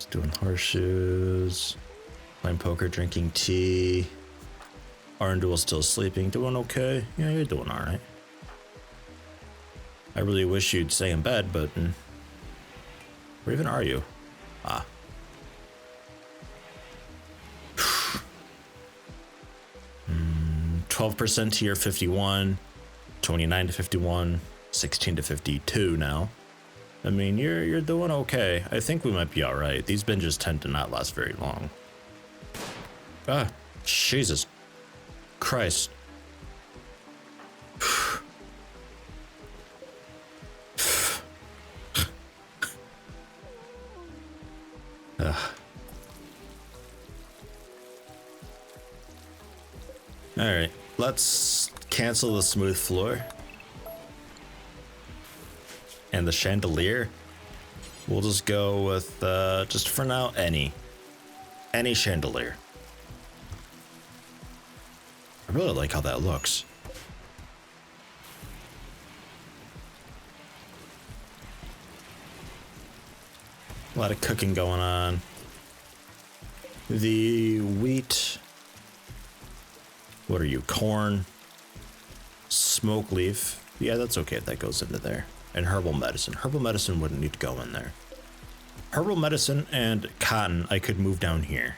Just doing horseshoes. Playing poker, drinking tea. Arndul still sleeping. Doing okay? Yeah, you're doing alright. I really wish you'd stay in bed, but... where even are you? Ah. 12% to your 51. 29 to 51. 16 to 52 now. I mean, you're doing okay. I think we might be alright. These binges tend to not last very long. Ah, Jesus Christ. Alright, let's cancel the smooth floor. And the chandelier. We'll just go with, just for now, any chandelier. I really like how that looks. A lot of cooking going on. The wheat. What are you? Corn. Smoke leaf. Yeah, that's okay if that goes into there. And herbal medicine. Herbal medicine wouldn't need to go in there. Herbal medicine and cotton I could move down here.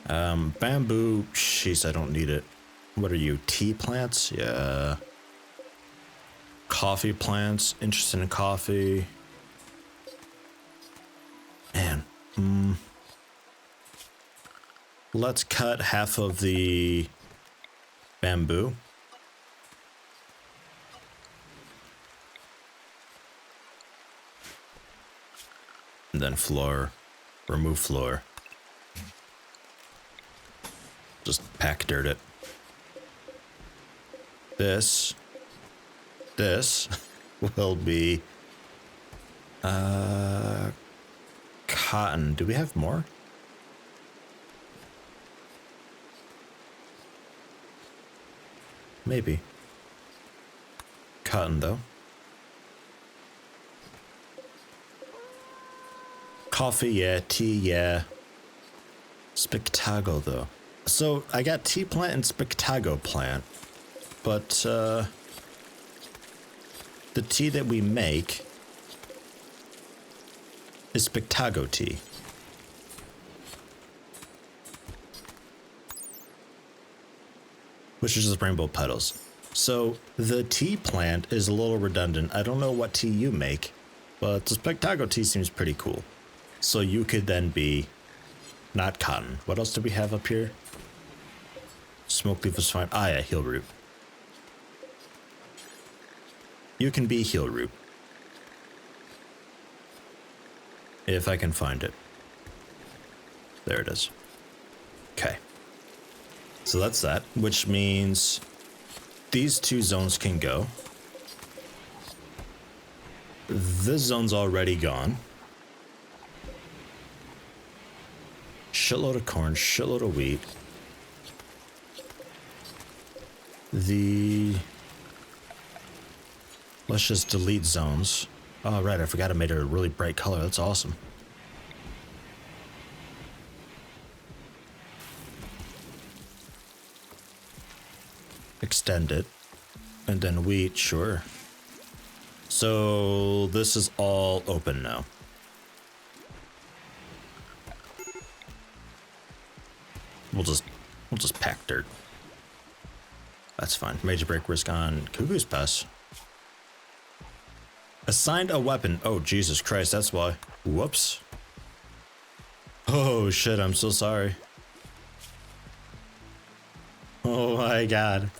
Bamboo, jeez, I don't need it. What are you, tea plants? Yeah. Coffee plants, interested in coffee. Man, let's cut half of the bamboo. And then floor, remove floor. Just pack dirt it. This will be cotton. Do we have more? Maybe. Cotton though. Coffee, yeah. Tea, yeah. Spectago though. So I got tea plant and spectago plant, but the tea that we make is spectago tea. Which is just rainbow petals. So the tea plant is a little redundant. I don't know what tea you make, but the spectago tea seems pretty cool. So you could then be not cotton. What else do we have up here? Smoke leaf is fine. Ah, yeah, heel root. You can be heel root. If I can find it. There it is. Okay. So that's that, which means these two zones can go. This zone's already gone. Shitload of corn, shitload of wheat. Let's just delete zones. Oh, right, I forgot I made it a really bright color. That's awesome. Extend it. And then wheat, sure. So this is all open now. We'll just pack dirt. That's fine. Major break risk on Cuckoo's Pass. Assigned a weapon. Oh, Jesus Christ, that's why. Whoops. Oh, shit, I'm so sorry. Oh my god.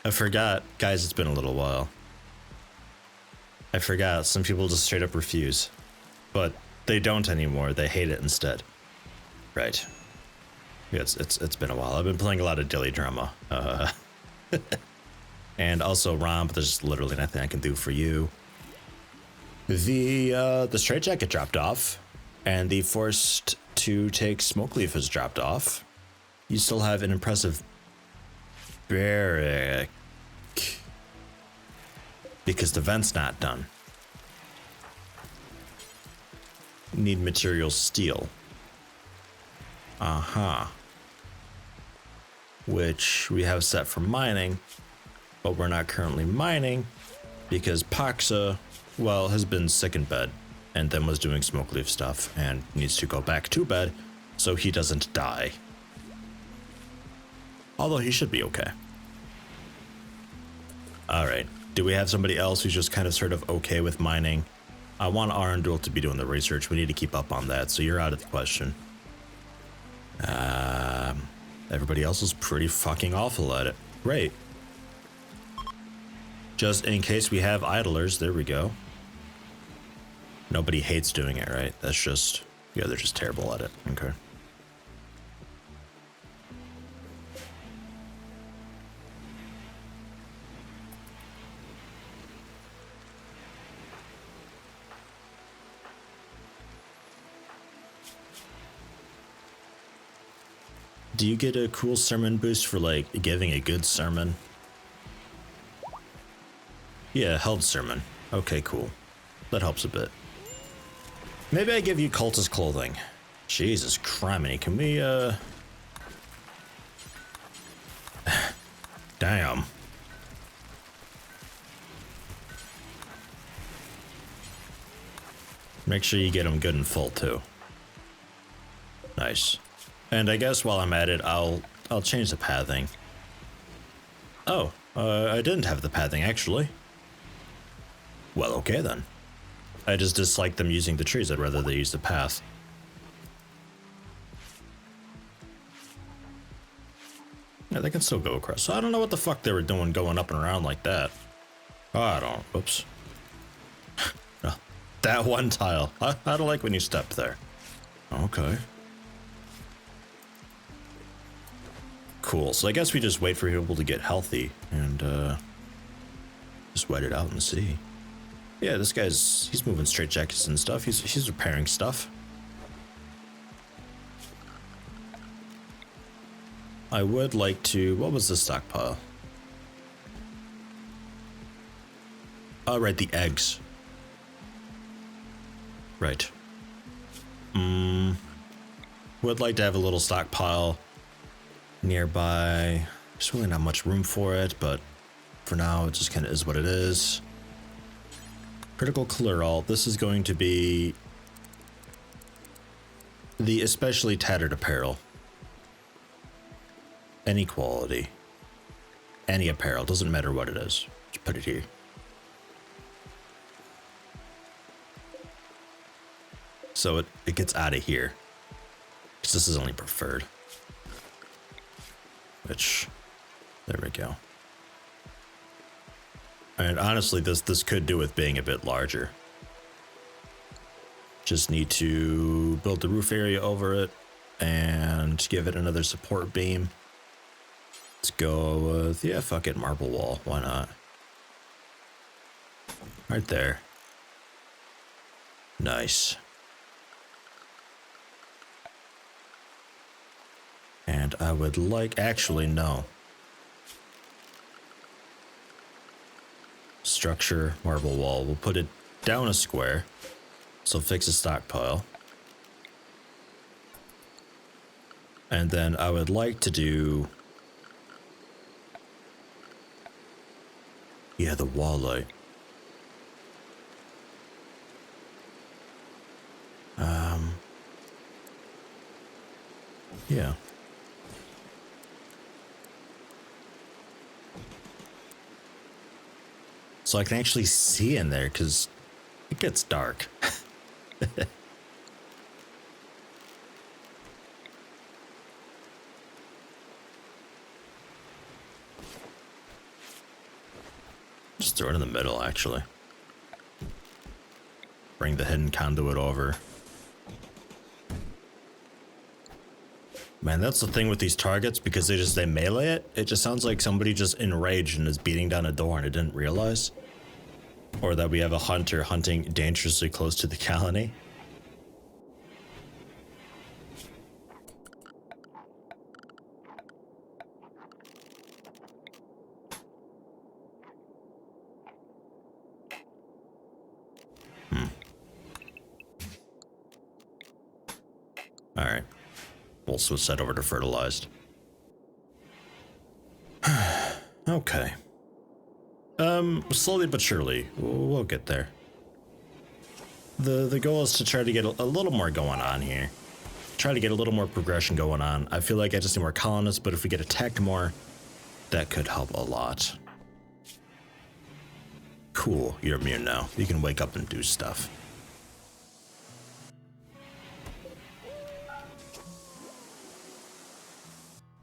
I forgot. Guys, it's been a little while. I forgot. Some people just straight up refuse. But they don't anymore. They hate it instead. Right. Yeah, it's been a while. I've been playing a lot of Dilly Drama. And also Rom, but there's literally nothing I can do for you. The straitjacket dropped off, and the forced to take smoke leaf has dropped off. You still have an impressive barrack because the vent's not done. need material steel. Which we have set for mining, but we're not currently mining because Paxa, well, has been sick in bed and then was doing smoke leaf stuff and needs to go back to bed so he doesn't die. Although he should be okay. Alright, do we have somebody else who's just kind of sort of okay with mining? I want Arundel to be doing the research. We need to keep up on that, so you're out of the question. Everybody else is pretty fucking awful at it. Great. Just in case we have idlers, there we go. Nobody hates doing it, right? That's just, yeah, they're just terrible at it. Okay. Do you get a cool sermon boost for, like, giving a good sermon? Yeah, held sermon. Okay, cool. That helps a bit. Maybe I give you cultist clothing. Jesus criminy, can we, Damn. Make sure you get them good and full, too. Nice. And I guess while I'm at it, I'll change the pathing. Oh, I didn't have the pathing, actually. Well, okay then. I just dislike them using the trees. I'd rather they use the path. Yeah, they can still go across. So I don't know what the fuck they were doing going up and around like that. Oh, I don't. Whoops. No, that one tile. I don't like when you step there. Okay. Cool. So I guess we just wait for people to get healthy and just wait it out and see. Yeah, this guy's, he's moving straight jackets and stuff. He's repairing stuff. I would like to, what was the stockpile? Oh, right, the eggs. Right. Would like to have a little stockpile nearby. There's really not much room for it, but for now it just kind of is what it is. Critical Chlorol. This is going to be the especially tattered apparel. Any quality. Any apparel. Doesn't matter what it is. Just put it here. So it gets out of here. Because this is only preferred. Which, there we go. And honestly, this could do with being a bit larger. Just need to build the roof area over it and give it another support beam. Let's go with, yeah, fuck it, marble wall. Why not? Right there. Nice. And I would like, actually, no. Structure, marble wall. We'll put it down a square. So fix a stockpile. And then I would like to do, yeah, the wall light. Yeah. So I can actually see in there because it gets dark. Just throw it in the middle, actually. Bring the hidden conduit over. Man, that's the thing with these targets, because they melee it. It just sounds like somebody just enraged and is beating down a door and it didn't realize. Or that we have a hunter hunting dangerously close to the colony. Alright. We'll switch that over to fertilized. Okay. Slowly but surely, we'll get there. The goal is to try to get a little more going on here. Try to get a little more progression going on. I feel like I just need more colonists, but if we get attacked more, that could help a lot. Cool, you're immune now. You can wake up and do stuff.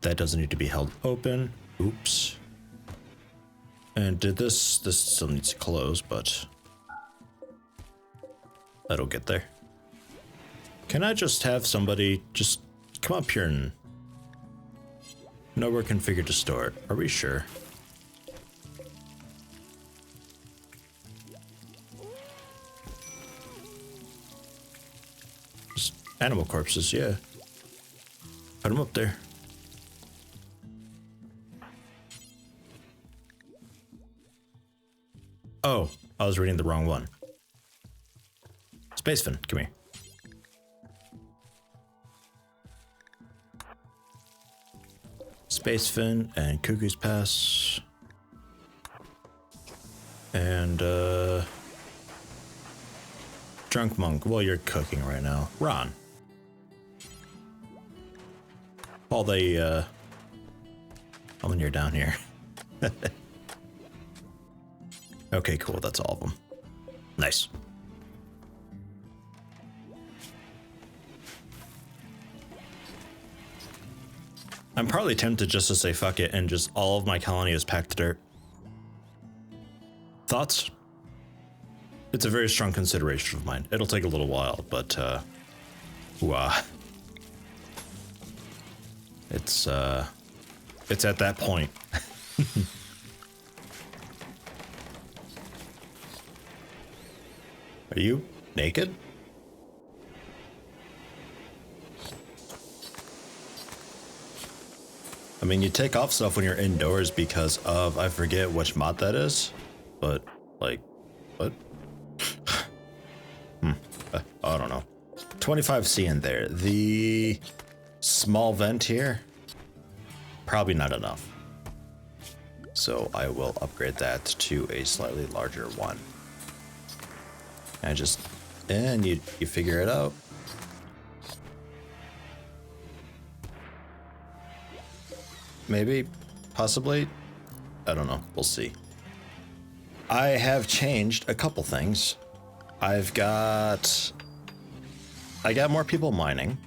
That doesn't need to be held open. Oops. And did this still needs to close, but that'll get there. Can I just have somebody just come up here and nowhere configured to store it? Are we sure? Just animal corpses, yeah. Put them up there. Oh, I was reading the wrong one. Space Fin, come here. Space Fin and Cuckoo's Pass. And, Drunk Monk, well, you're cooking right now. Ron. All the, when you're down here. Okay, cool, that's all of them. Nice. I'm partly tempted just to say fuck it and just all of my colony is packed to dirt. Thoughts? It's a very strong consideration of mine. It'll take a little while, but it's at that point. Are you naked? I mean, you take off stuff when you're indoors because of, I forget which mod that is, but like, what? I don't know. 25C in there. The small vent here, probably not enough. So I will upgrade that to a slightly larger one. And you figure it out. Maybe, possibly, I don't know, we'll see. I have changed a couple things. I got more people mining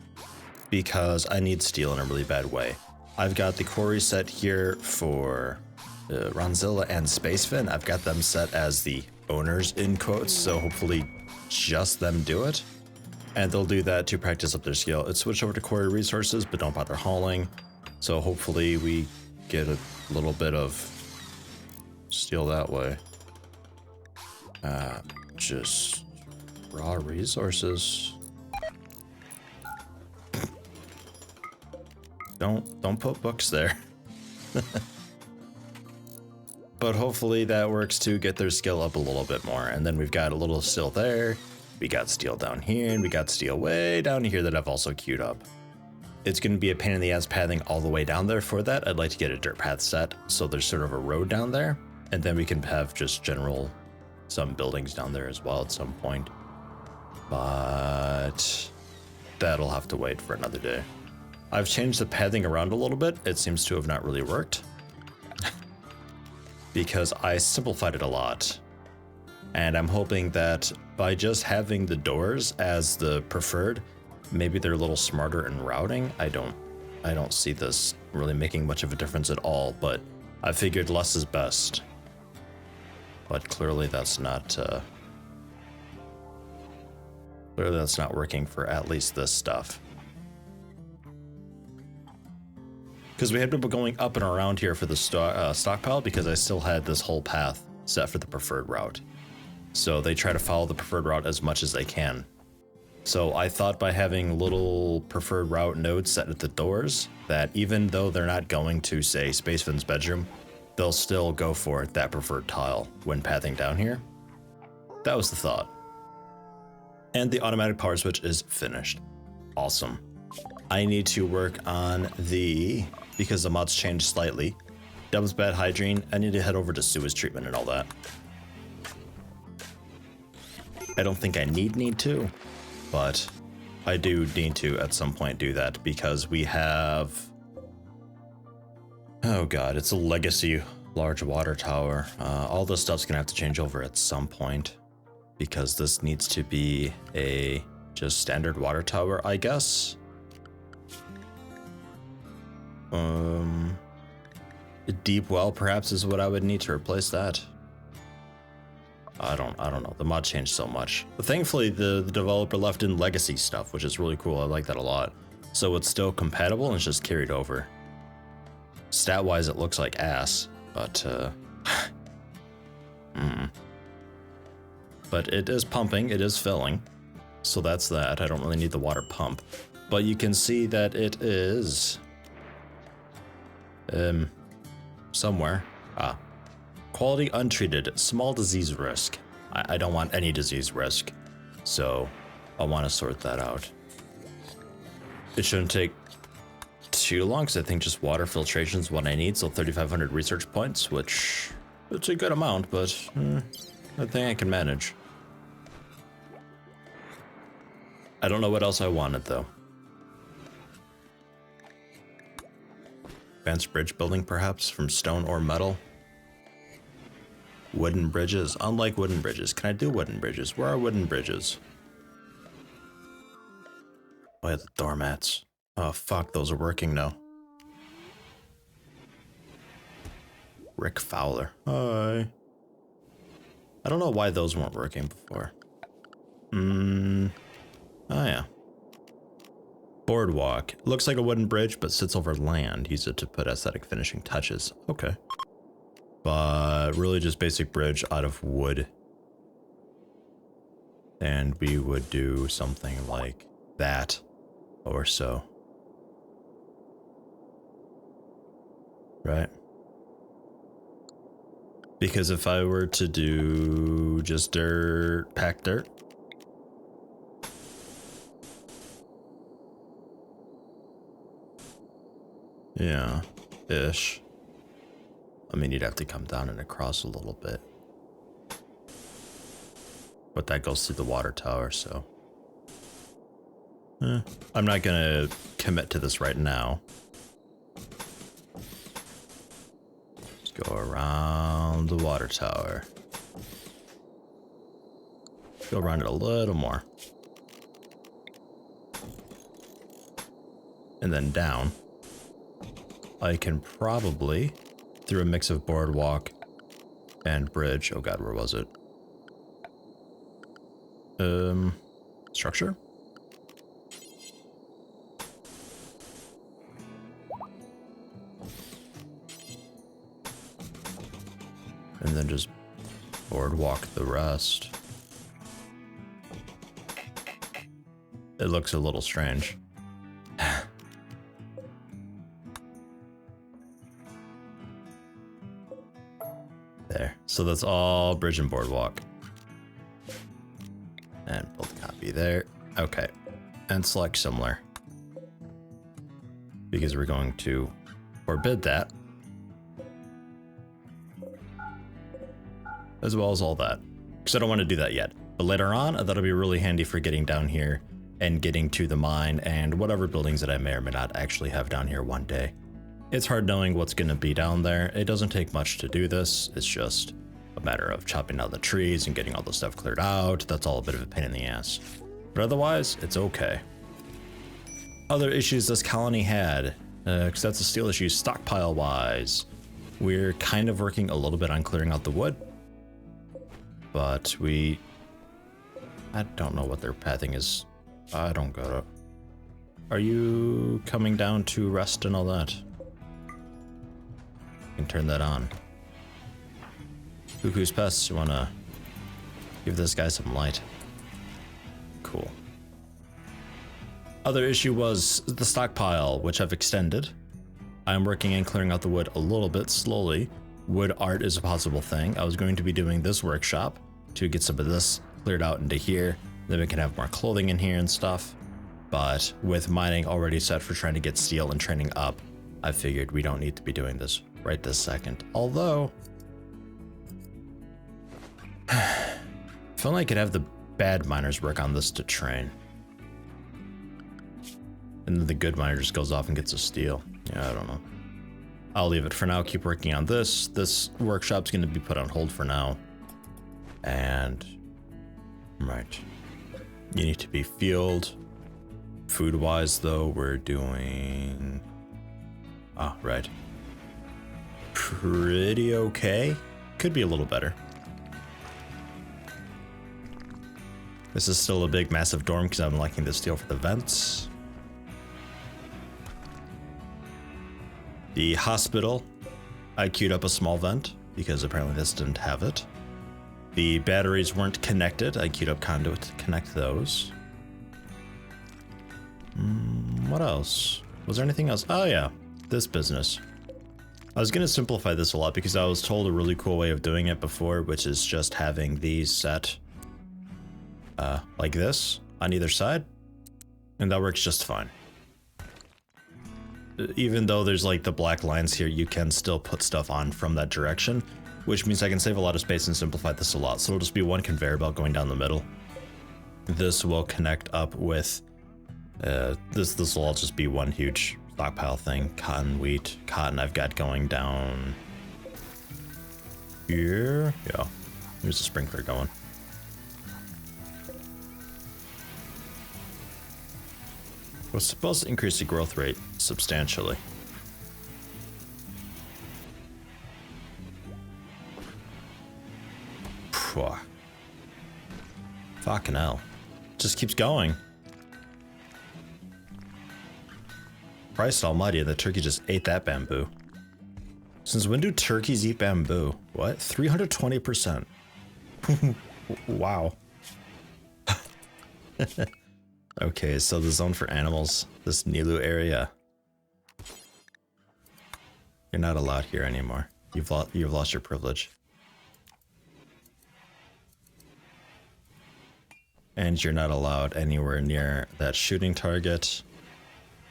because I need steel in a really bad way. I've got the quarry set here for Ronzilla and Spacefin. I've got them set as the owners in quotes, so hopefully just them do it. And they'll do that to practice up their skill. It's switched over to quarry resources, but don't bother hauling. So hopefully we get a little bit of steel that way. Just raw resources. Don't put books there. But hopefully that works to get their skill up a little bit more. And then we've got a little steel there. We got steel down here, and we got steel way down here that I've also queued up. It's going to be a pain in the ass pathing all the way down there for that. I'd like to get a dirt path set, so there's sort of a road down there, and then we can have just some buildings down there as well at some point. But that'll have to wait for another day. I've changed the pathing around a little bit. It seems to have not really worked. Because I simplified it a lot. And I'm hoping that by just having the doors as the preferred, maybe they're a little smarter in routing. I don't see this really making much of a difference at all, but I figured less is best. But clearly that's not working for at least this stuff. Because we had people going up and around here for the stockpile because I still had this whole path set for the preferred route. So they try to follow the preferred route as much as they can. So I thought by having little preferred route nodes set at the doors, that even though they're not going to, say, Spacefin's bedroom, they'll still go for that preferred tile when pathing down here. That was the thought. And the automatic power switch is finished. Awesome. I need to work on because the mods changed slightly. Dub's bad hygiene. I need to head over to sewage treatment and all that. I don't think I need to, but I do need to at some point do that because we have, oh god, it's a legacy large water tower. All this stuff's gonna have to change over at some point because this needs to be a just standard water tower, I guess. A deep well perhaps is what I would need to replace that. I don't know. The mod changed so much. But thankfully the developer left in legacy stuff, which is really cool. I like that a lot. So it's still compatible and it's just carried over. Stat wise it looks like ass, but but it is pumping, it is filling. So that's that. I don't really need the water pump. But you can see that it is somewhere. Quality untreated, small disease risk. I don't want any disease risk, so I want to sort that out. It shouldn't take too long, because I think just water filtration is what I need, so 3,500 research points, which it's a good amount, but I think I can manage. I don't know what else I wanted, though. Advanced bridge building, perhaps, from stone or metal. Wooden bridges. Unlike wooden bridges. Can I do wooden bridges? Where are wooden bridges? Oh, yeah, the doormats. Oh, fuck, those are working now. Rick Fowler. Hi. I don't know why those weren't working before. Oh, yeah. Boardwalk. Looks like a wooden bridge, but sits over land. Use it to put aesthetic finishing touches. Okay. But really just basic bridge out of wood. And we would do something like that or so. Right? Because if I were to do just dirt, packed dirt. Yeah, ish. I mean, you'd have to come down and across a little bit. But that goes through the water tower, so. I'm not gonna commit to this right now. Just go around the water tower. Go around it a little more. And then down. I can probably, through a mix of boardwalk and bridge. Oh god, where was it? Structure? And then just boardwalk the rest. It looks a little strange. There. So that's all bridge and boardwalk. And build copy there. Okay. And select similar. Because we're going to forbid that. As well as all that. Because I don't want to do that yet. But later on, that'll be really handy for getting down here and getting to the mine and whatever buildings that I may or may not actually have down here one day. It's hard knowing what's going to be down there. It doesn't take much to do this. It's just a matter of chopping down the trees and getting all the stuff cleared out. That's all a bit of a pain in the ass. But otherwise, it's okay. Other issues this colony had, because that's a steel issue stockpile-wise. We're kind of working a little bit on clearing out the wood. But I don't know what their pathing is. I don't got it. Are you coming down to rest and all that? You can turn that on. Cuckoo's Pests, you wanna give this guy some light? Cool. Other issue was the stockpile, which I've extended. I'm working on clearing out the wood a little bit slowly. Wood art is a possible thing. I was going to be doing this workshop to get some of this cleared out into here. Then we can have more clothing in here and stuff. But with mining already set for trying to get steel and training up, I figured we don't need to be doing this right this second. Although, if only I could have the bad miners work on this to train. And then the good miner just goes off and gets a steel. Yeah, I don't know. I'll leave it for now, keep working on this. This workshop's gonna be put on hold for now. And, right. You need to be fueled. Food-wise, though, we're doing... Ah, right. Pretty okay. Could be a little better. This is still a big, massive dorm because I'm liking the steel for the vents. The hospital, I queued up a small vent because apparently this didn't have it. The batteries weren't connected. I queued up conduit to connect those. What else? Was there anything else? Oh yeah, this business. I was going to simplify this a lot because I was told a really cool way of doing it before, which is just having these set like this on either side. And that works just fine. Even though there's like the black lines here, you can still put stuff on from that direction, which means I can save a lot of space and simplify this a lot. So it'll just be one conveyor belt going down the middle. This will connect up with, this will all just be one huge stockpile thing. Cotton, wheat, cotton I've got going down here. Yeah, here's the sprinkler going. Was supposed to increase the growth rate substantially. Phew. Fucking hell. Just keeps going. Christ almighty, the turkey just ate that bamboo. Since when do turkeys eat bamboo? What? 320%. Wow. Okay, so the zone for animals, this Nilu area. You're not allowed here anymore. You've lost your privilege. And you're not allowed anywhere near that shooting target.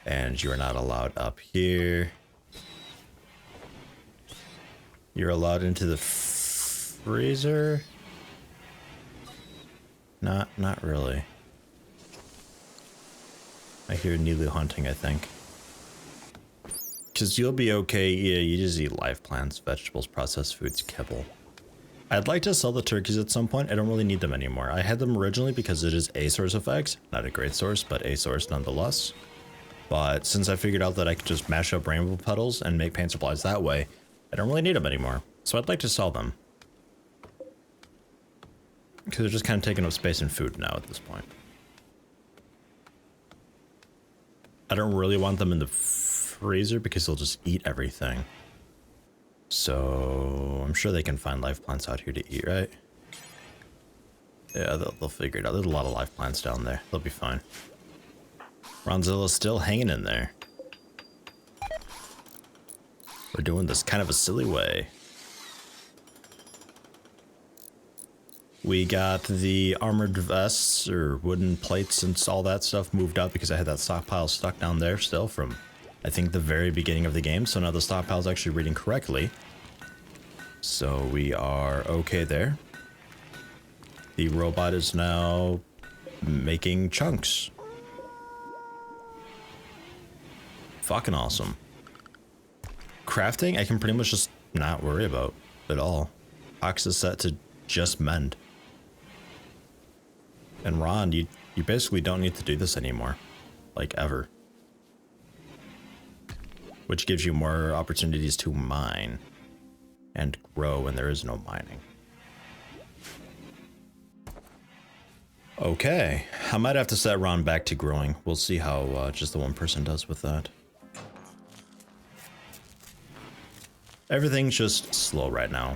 And you're not allowed up here. You're allowed into the freezer? Not really. I hear Nilu hunting, I think. Because you'll be okay, yeah, you just eat live plants, vegetables, processed foods, kibble. I'd like to sell the turkeys at some point. I don't really need them anymore. I had them originally because it is a source of eggs. Not a great source, but a source nonetheless. But since I figured out that I could just mash up rainbow petals and make paint supplies that way, I don't really need them anymore. So I'd like to sell them. Because they're just kind of taking up space and food now at this point. I don't really want them in the freezer because they'll just eat everything. So I'm sure they can find live plants out here to eat, right? Yeah, they'll figure it out. There's a lot of live plants down there. They'll be fine. Ronzilla's still hanging in there. We're doing this kind of a silly way. We got the armored vests or wooden plates and all that stuff moved up because I had that stockpile stuck down there still from, I think, the very beginning of the game. So now the stockpile is actually reading correctly. So we are okay there. The robot is now making chunks. Fucking awesome. Crafting, I can pretty much just not worry about at all. Ox is set to just mend. And Ron, you basically don't need to do this anymore. Like, ever. Which gives you more opportunities to mine. And grow when there is no mining. Okay. I might have to set Ron back to growing. We'll see how just the one person does with that. Everything's just slow right now.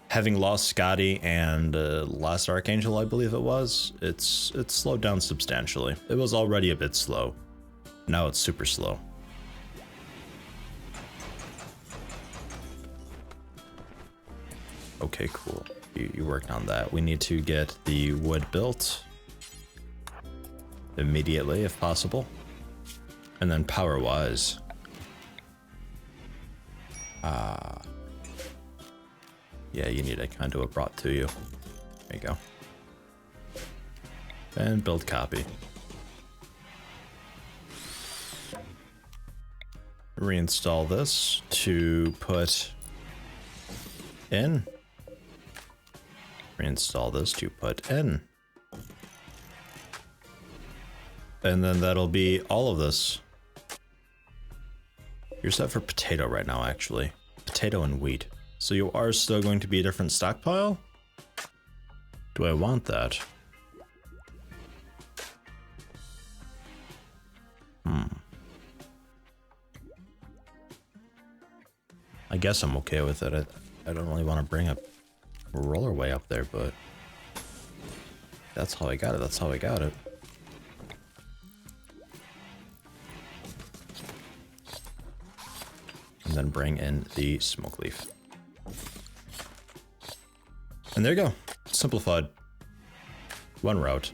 Having lost Scotty and last Archangel, I believe it was, it's slowed down substantially. It was already a bit slow. Now it's super slow. Okay, cool. You worked on that. We need to get the wood built. immediately if possible. And then power-wise, yeah, you need a conduit brought to you. There you go. And build copy. Reinstall this to put in. Reinstall this to put in. And then that'll be all of this. You're set for potato right now, actually. Potato and wheat. So you are still going to be a different stockpile? Do I want that? I guess I'm okay with it. I don't really want to bring a rollerway up there, but that's how I got it. That's how I got it. And then bring in the smoke leaf. And there you go. Simplified. One route.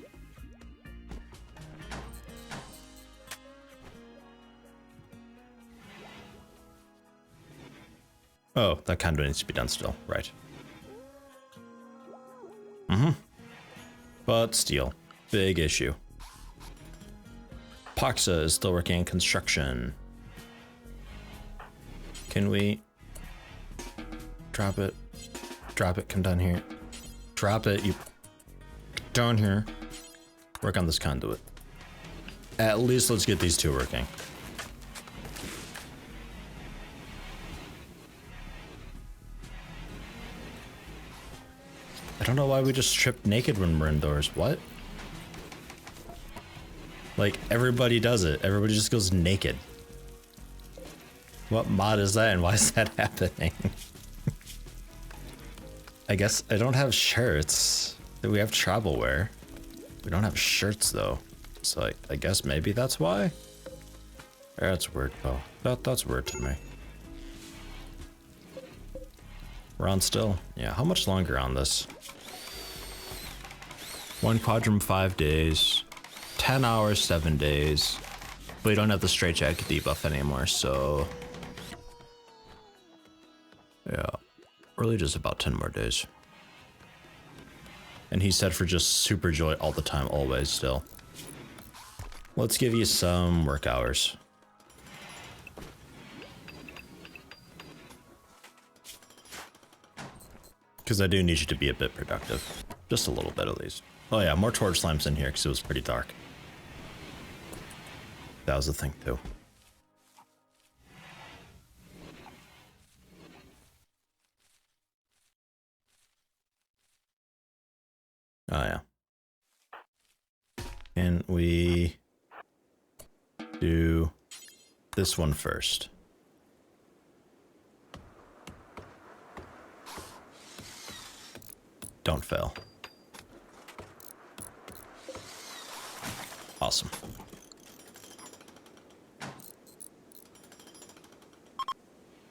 Oh, that kind of needs to be done still. Right. But steel. Big issue. Poxa is still working in construction. Can we drop it? Drop it, come down here. Drop it, you down here. Work on this conduit. At least let's get these two working. I don't know why we just strip naked when we're indoors. What? Like, everybody does it. Everybody just goes naked. What mod is that and why is that happening? I guess I don't have shirts. We have travel wear. We don't have shirts though. So I guess maybe that's why? That's weird though. That's weird to me. We're on still. Yeah, how much longer on this? 1 quadrum 5 days. 10 hours 7 days. But we don't have the straight jacket debuff anymore, so yeah, really just about 10 more days. And he said for just super joy all the time, always still. Let's give you some work hours. Because I do need you to be a bit productive. Just a little bit at least. Oh yeah, more torch slimes in here because it was pretty dark. That was the thing too. Oh yeah. Can we do this one first? Don't fail. Awesome.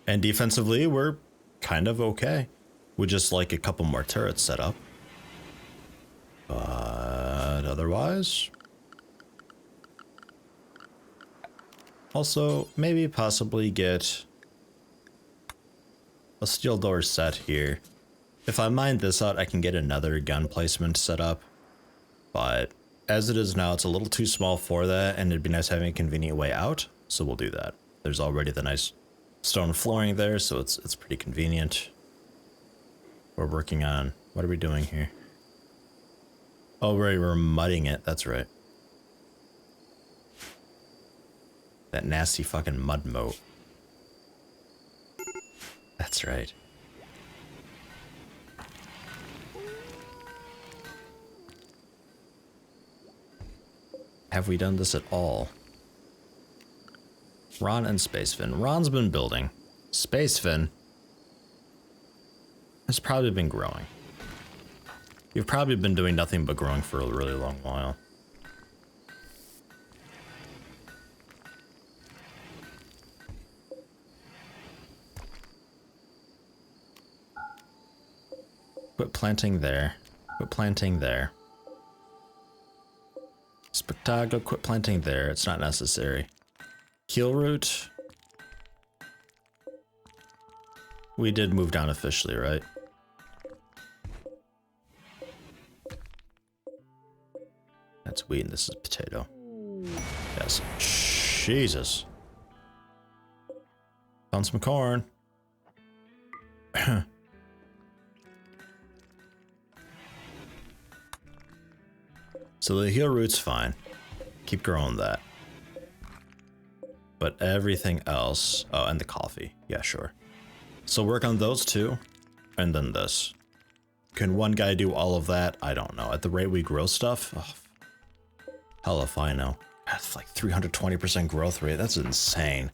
And defensively, we're kind of okay. We just like a couple more turrets set up. But otherwise... Also, maybe possibly get a steel door set here. If I mine this out, I can get another gun placement set up. But as it is now, it's a little too small for that, and it'd be nice having a convenient way out. So we'll do that. There's already the nice stone flooring there, so it's pretty convenient. We're working on... What are we doing here? Oh, right, we're mudding it. That's right. That nasty fucking mud moat. That's right. Have we done this at all? Ron and Spacefin. Ron's been building. Spacefin has probably been growing. You've probably been doing nothing but growing for a really long while. Quit planting there. Quit planting there. Spectago, quit planting there. It's not necessary. Keel root. We did move down officially, right? That's wheat and this is potato. Yes. Jesus. Found some corn. So the heel root's fine. Keep growing that. But everything else... Oh, and the coffee. Yeah, sure. So work on those two. And then this. Can one guy do all of that? I don't know. At the rate we grow stuff? Oh, hell if I know. That's like 320% growth rate. That's insane.